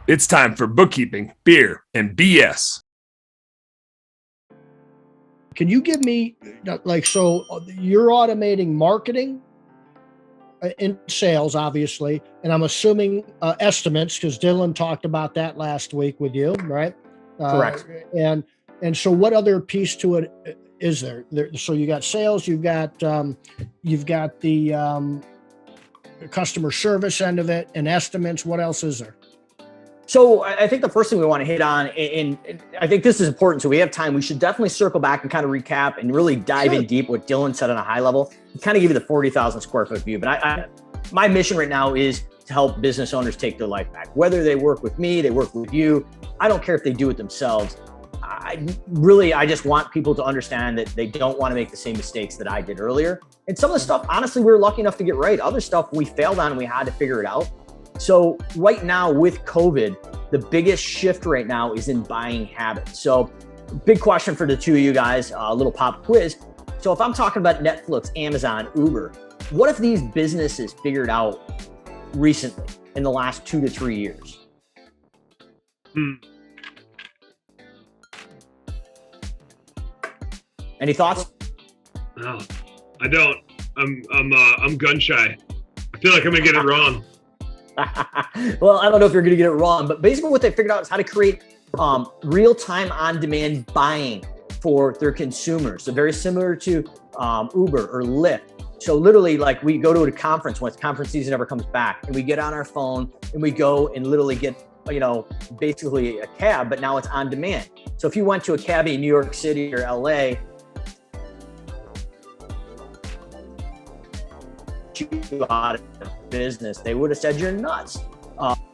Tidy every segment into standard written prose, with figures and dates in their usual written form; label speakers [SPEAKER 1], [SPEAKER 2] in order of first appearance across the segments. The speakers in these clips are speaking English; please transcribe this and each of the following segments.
[SPEAKER 1] It's time for bookkeeping, beer, and BS.
[SPEAKER 2] Can you give me, so you're automating marketing in sales, obviously, and I'm assuming estimates, because Dylan talked about that last week with you, right?
[SPEAKER 3] Correct.
[SPEAKER 2] And so what other piece to it is there? So you got sales, you've got the customer service end of it, and estimates. What else is there?
[SPEAKER 3] So I think the first thing we want to hit on, and I think this is important, so we have time, we should definitely circle back and kind of recap and really dive in deep what Dylan said on a high level, and kind of give you the 40,000 square foot view. But my mission right now is to help business owners take their life back. Whether they work with me, they work with you, I don't care if they do it themselves. I just want people to understand that they don't want to make the same mistakes that I did earlier. And some of the stuff, honestly, we were lucky enough to get right. Other stuff we failed on and we had to figure it out. So right now with COVID, the biggest shift right now is in buying habits. So big question for the two of you guys, a little pop quiz. So if I'm talking about Netflix, Amazon, Uber, what if these businesses figured out recently in the last 2 to 3 years? Any thoughts?
[SPEAKER 4] No, I don't. I'm gun shy. I feel like I'm gonna get it wrong.
[SPEAKER 3] Well, I don't know if you're going to get it wrong, but basically what they figured out is how to create real-time on-demand buying for their consumers. So very similar to Uber or Lyft. So literally, like, we go to a conference once conference season ever comes back, and we get on our phone and we go and literally get, basically a cab, but now it's on demand. So if you went to a cabbie in New York City or LA, you out of business, they would have said you're nuts.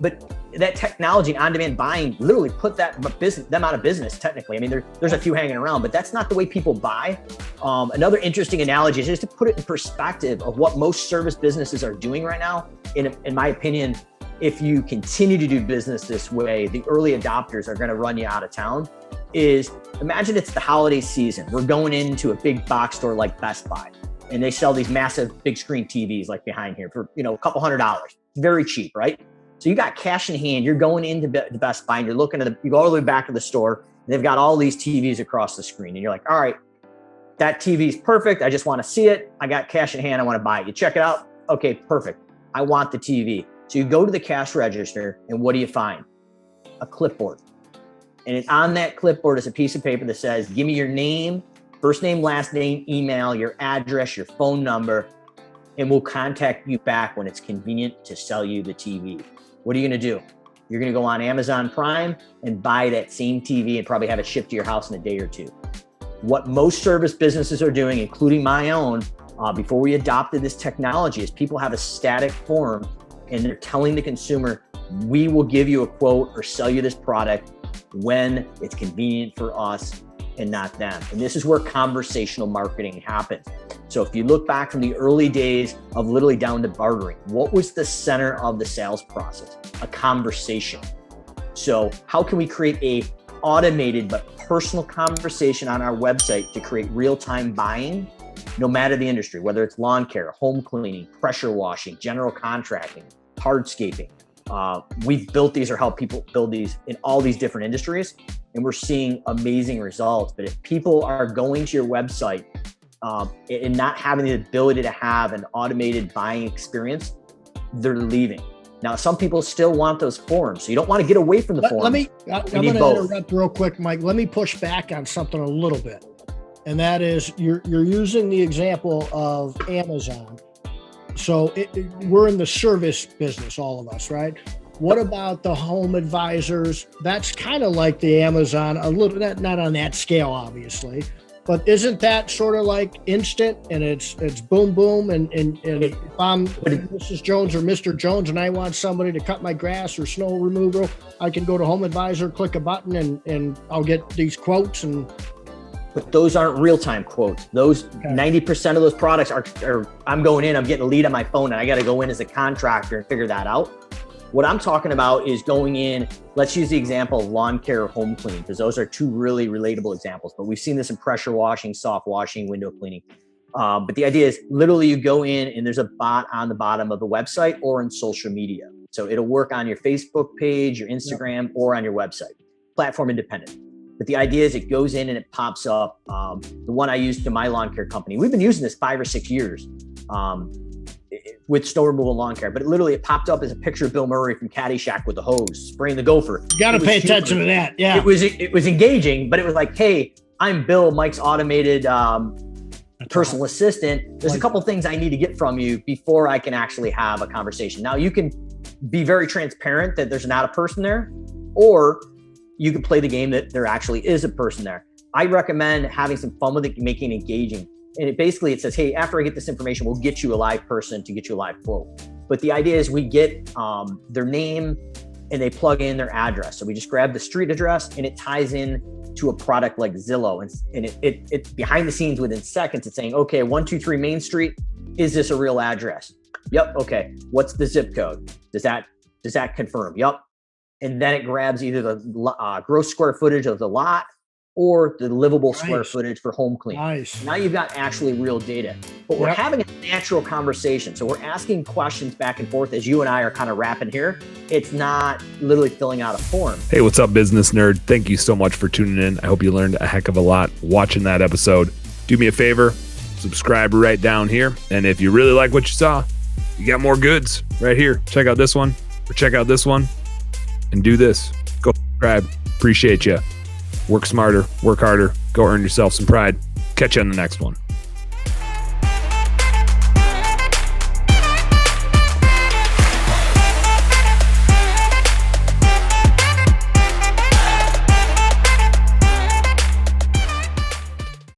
[SPEAKER 3] But that technology and on-demand buying literally put them out of business. Technically, I mean, there's a few hanging around, but that's not the way people buy. Another interesting analogy is just to put it in perspective of what most service businesses are doing right now. In my opinion, if you continue to do business this way, the early adopters are going to run you out of town. Imagine it's the holiday season. We're going into a big box store like Best Buy, and they sell these massive big screen TVs like behind here for, a couple $100. Very cheap, right? So you got cash in hand, you're going into the Best Buy and you're looking at you go all the way back to the store, and they've got all these TVs across the screen. And you're like, all right, that TV is perfect. I just want to see it. I got cash in hand. I want to buy it. You check it out. Okay, perfect. I want the TV. So you go to the cash register, and what do you find? A clipboard. And on that clipboard is a piece of paper that says, give me your name, first name, last name, email, your address, your phone number, and we'll contact you back when it's convenient to sell you the TV. What are you going to do? You're going to go on Amazon Prime and buy that same TV and probably have it shipped to your house in a day or two. What most service businesses are doing, including my own, before we adopted this technology, is people have a static form and they're telling the consumer, we will give you a quote or sell you this product when it's convenient for us and not them. And this is where conversational marketing happens. So if you look back from the early days of literally down to bartering, what was the center of the sales process? A conversation. So how can we create a automated but personal conversation on our website to create real-time buying, no matter the industry, whether it's lawn care, home cleaning, pressure washing, general contracting, hardscaping. We've built these or helped people build these in all these different industries, and we're seeing amazing results. But if people are going to your website and not having the ability to have an automated buying experience, they're leaving. Now, some people still want those forms, so you don't want to get away from the forms.
[SPEAKER 2] I'm going to interrupt real quick, Mike. Let me push back on something a little bit, and that is you're using the example of Amazon. So we're in the service business, all of us, right? What about the home advisors? That's kind of like the Amazon, a little, not on that scale, obviously, but isn't that sort of like instant and it's boom, boom. And if I'm Mrs. Jones or Mr. Jones and I want somebody to cut my grass or snow removal, I can go to Home Advisor, click a button and I'll get these quotes.
[SPEAKER 3] But those aren't real-time quotes. Those 90% of those products are I'm going in, I'm getting a lead on my phone and I got to go in as a contractor and figure that out. What I'm talking about is going in, let's use the example of lawn care or home cleaning, because those are two really relatable examples, but we've seen this in pressure washing, soft washing, window cleaning. But the idea is literally you go in and there's a bot on the bottom of the website or in social media. So it'll work on your Facebook page, your Instagram, or on your website, platform independent. But the idea is it goes in and it pops up. The one I used to my lawn care company, we've been using this 5 or 6 years with snow removal lawn care, but it popped up as a picture of Bill Murray from Caddyshack with the hose, spraying the gopher.
[SPEAKER 2] You got to pay attention to that. Yeah.
[SPEAKER 3] It was engaging, but it was like, hey, I'm Bill, Mike's automated personal assistant. There's a couple things I need to get from you before I can actually have a conversation. Now you can be very transparent that there's not a person there, or you can play the game that there actually is a person there. I recommend having some fun with it, making it engaging. And it says, hey, after I get this information, we'll get you a live person to get you a live quote. But the idea is we get their name and they plug in their address. So we just grab the street address and it ties in to a product like Zillow. And it behind the scenes within seconds, it's saying, okay, 123 Main Street, is this a real address? Yep. Okay. What's the zip code? Does that confirm? Yep. And then it grabs either the gross square footage of the lot or the livable square footage for home clean.
[SPEAKER 2] Nice.
[SPEAKER 3] Now you've got actually real data, but we're having a natural conversation. So we're asking questions back and forth as you and I are kind of rapping here. It's not literally filling out a form.
[SPEAKER 1] Hey, what's up, business nerd? Thank you so much for tuning in. I hope you learned a heck of a lot watching that episode. Do me a favor, subscribe right down here. And if you really like what you saw, you got more goods right here. Check out this one or check out this one and do this. Go subscribe. Appreciate you. Work smarter, work harder, go earn yourself some pride. Catch you on the next one.